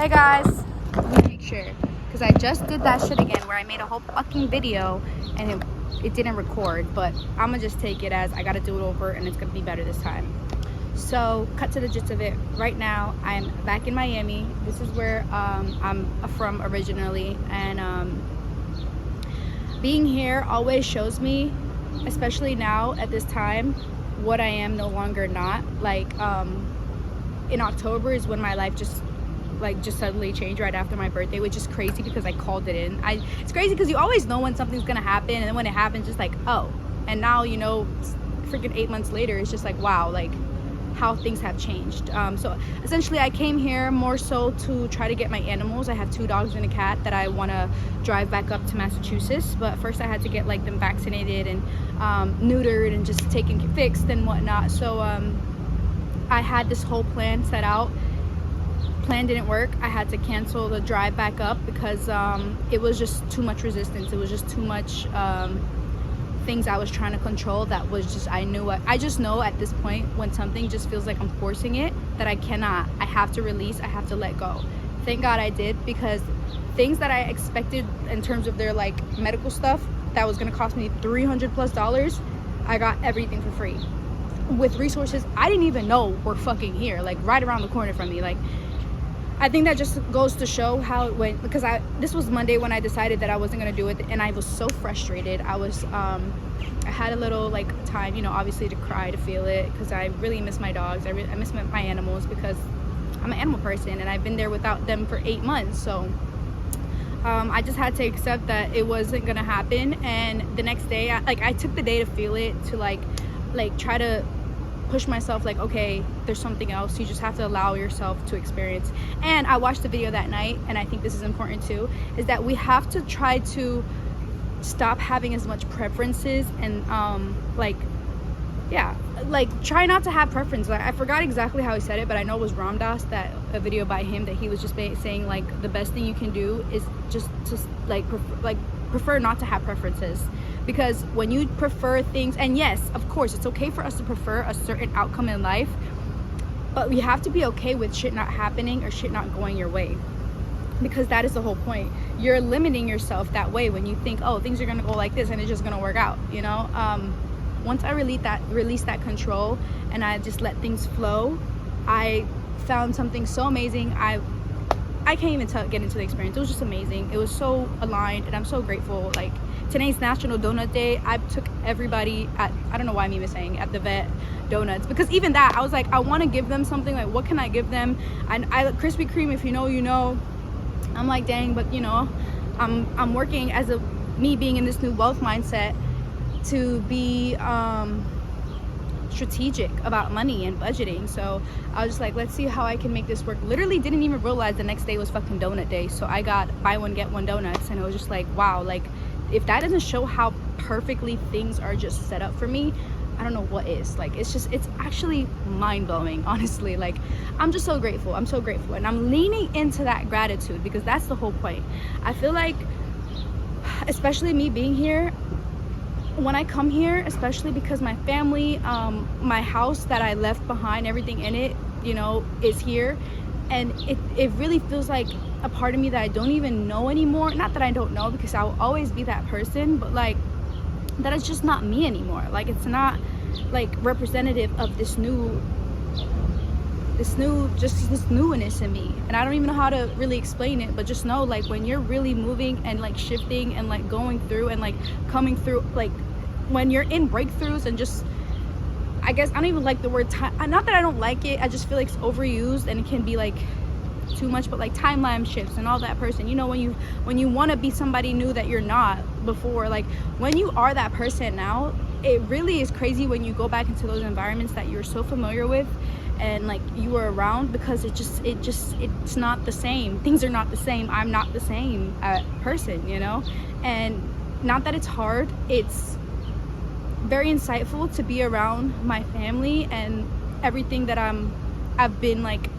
Hey guys, let me make sure, because I just did that shit again where I made a whole fucking video and it didn't record, but I'm gonna just take it as I gotta do it over and it's gonna be better this time. So cut to the gist of it. Right now I'm back in Miami. This is where I'm from originally, and being here always shows me, especially now at this time, what I am no longer not. Like in October is when my life just suddenly changed right after my birthday, which is crazy because I called it in. It's crazy because you always know when something's gonna happen, and then when it happens, just like, oh. And now, you know, freaking 8 months later, it's just like, wow, like how things have changed. So essentially I came here more so to try to get my animals. I have 2 dogs and a cat that I want to drive back up to Massachusetts, but first I had to get like them vaccinated and neutered and just fixed and whatnot. So I had this whole plan set out. Plan didn't work. I had to cancel the drive back up because it was just too much resistance. It was just too much things I was trying to control. That was just, I just know at this point when something just feels like I'm forcing it, that I have to release, I have to let go. Thank God I did, because things that I expected in terms of their like medical stuff that was going to cost me $300+, I got everything for free with resources I didn't even know were fucking here, like right around the corner from me. Like, I think that just goes to show how it went, because this was Monday when I decided that I wasn't gonna do it, and I was so frustrated. I had a little like time, you know, obviously to cry, to feel it, because I really miss my dogs. I miss my animals, because I'm an animal person and I've been there without them for 8 months. So I just had to accept that it wasn't gonna happen. And the next day, I took the day to feel it, to like try to push myself, like, okay, there's something else. You just have to allow yourself to experience. And I watched the video that night, and I think this is important too, is that we have to try to stop having as much preferences and try not to have preference. Like, I forgot exactly how he said it, but I know it was Ram Dass, that a video by him, that he was just saying like the best thing you can do is just prefer not to have preferences. Because when you prefer things, and yes, of course, it's okay for us to prefer a certain outcome in life, but we have to be okay with shit not happening or shit not going your way, because that is the whole point. You're limiting yourself that way when you think, oh, things are gonna go like this and it's just gonna work out, you know. Once I released that control and I just let things flow, I found something so amazing. I can't even get into the experience. It was just amazing. It was so aligned, and I'm so grateful. Like, today's National Donut Day. I took everybody at, I don't know why I'm even saying, at the vet donuts, because even that, I was like, I want to give them something. Like, what can I give them? And Krispy Kreme, if you know, you know. I'm like, dang, but you know, I'm working as me being in this new wealth mindset to be strategic about money and budgeting. So I was just like, let's see how I can make this work. Literally didn't even realize the next day was fucking donut day. So I got buy one get one donuts, and it was just like, wow, like if that doesn't show how perfectly things are just set up for me, I don't know what is. Like, it's actually mind-blowing, honestly. Like, I'm just so grateful. I'm so grateful, and I'm leaning into that gratitude, because that's the whole point. I feel like, especially me being here, when I come here, especially because my family, my house that I left behind, everything in it, you know, is here, and it really feels like a part of me that I don't even know anymore. Not that I don't know, because I'll always be that person, but like that it's just not me anymore. Like, it's not like representative of this newness in me. And I don't even know how to really explain it, but just know, like, when you're really moving and like shifting and like going through and like coming through, like when you're in breakthroughs, and just, I guess I don't even like the word time, not that I don't like it, I just feel like it's overused and it can be like too much, but like timeline shifts and all that person, you know, when you want to be somebody new that you're not before, like when you are that person now, it really is crazy when you go back into those environments that you're so familiar with and like you were around, because it's not the same. Things are not the same. I'm not the same person, you know. And not that it's hard, it's very insightful to be around my family and everything that I've been like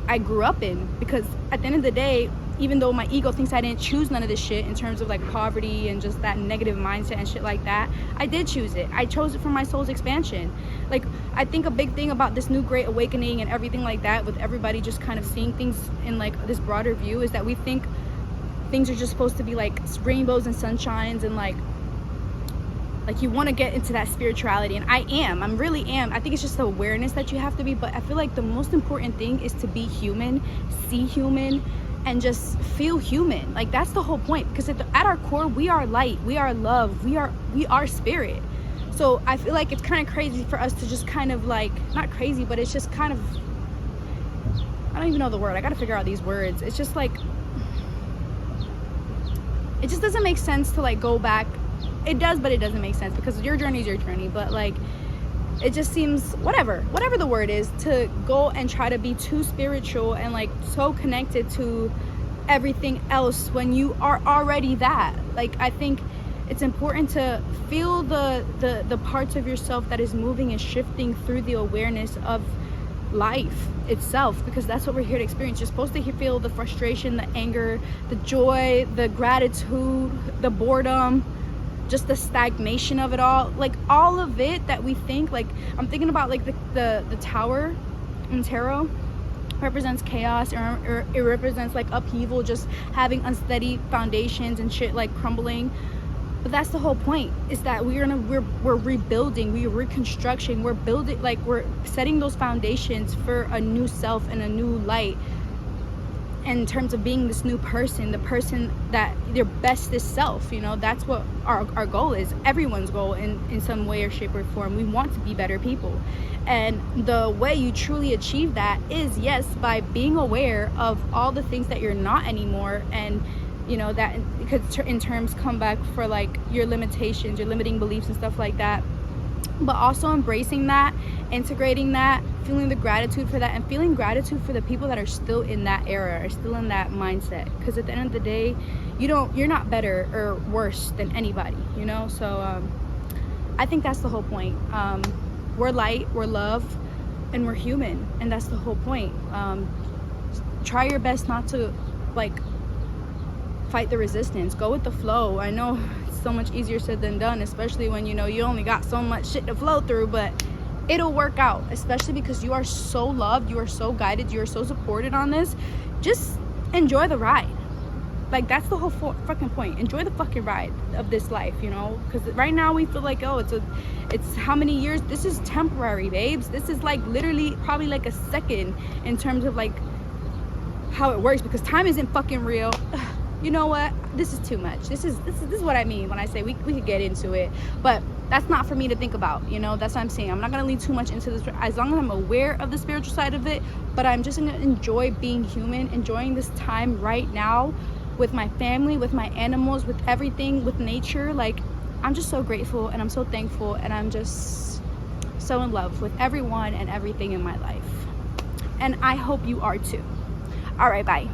I grew up in, because at the end of the day, even though my ego thinks I didn't choose none of this shit in terms of like poverty and just that negative mindset and shit like that, I did choose it. I chose it for my soul's expansion. Like, I think a big thing about this new great awakening and everything like that, with everybody just kind of seeing things in like this broader view, is that we think things are just supposed to be like rainbows and sunshines, and like you want to get into that spirituality. And I really am. I think it's just the awareness that you have to be. But I feel like the most important thing is to be human, see human, and just feel human. Like, that's the whole point, because at our core, we are light, we are love, we are spirit. So I feel like it's kind of crazy for us to just kind of like, not crazy, but it's just kind of, I don't even know the word, I gotta figure out these words. It's just like, it just doesn't make sense to like go back. It does, but it doesn't make sense, because your journey is your journey. But like, it just seems, whatever the word is, to go and try to be too spiritual and like so connected to everything else when you are already that. Like, I think it's important to feel the parts of yourself that is moving and shifting through the awareness of life itself, because that's what we're here to experience. You're supposed to feel the frustration, the anger, the joy, the gratitude, the boredom, just the stagnation of it all, like all of it that we think. Like, I'm thinking about like the tower in tarot represents chaos, or it represents like upheaval, just having unsteady foundations and shit like crumbling. But that's the whole point, is that we're rebuilding, we're reconstruction, we're building, like we're setting those foundations for a new self and a new light, in terms of being this new person, the person that their bestest self, you know. That's what our goal is, everyone's goal in some way or shape or form. We want to be better people, and the way you truly achieve that is, yes, by being aware of all the things that you're not anymore, and you know, that could in terms come back for like your limitations, your limiting beliefs and stuff like that. But also embracing that, integrating that, feeling the gratitude for that, and feeling gratitude for the people that are still in that era, or still in that mindset. Because at the end of the day, you're not better or worse than anybody, you know. So I think that's the whole point. We're light, we're love, and we're human, and that's the whole point. Try your best not to like fight the resistance. Go with the flow. I know it's so much easier said than done, especially when you know you only got so much shit to flow through, but it'll work out, especially because you are so loved, you are so guided, you are so supported on this. Just enjoy the ride. Like, that's the whole fucking point. Enjoy the fucking ride of this life, you know, because right now we feel like, oh, it's how many years? This is temporary, babes. This is like literally probably like a second in terms of like how it works, because time isn't fucking real. You know what, this is too much. This is what I mean when I say we could get into it, but that's not for me to think about, you know. That's what I'm saying. I'm not gonna lean too much into this, as long as I'm aware of the spiritual side of it. But I'm just gonna enjoy being human, enjoying this time right now with my family, with my animals, with everything, with nature. Like, I'm just so grateful, and I'm so thankful, and I'm just so in love with everyone and everything in my life, and I hope you are too. All right, bye.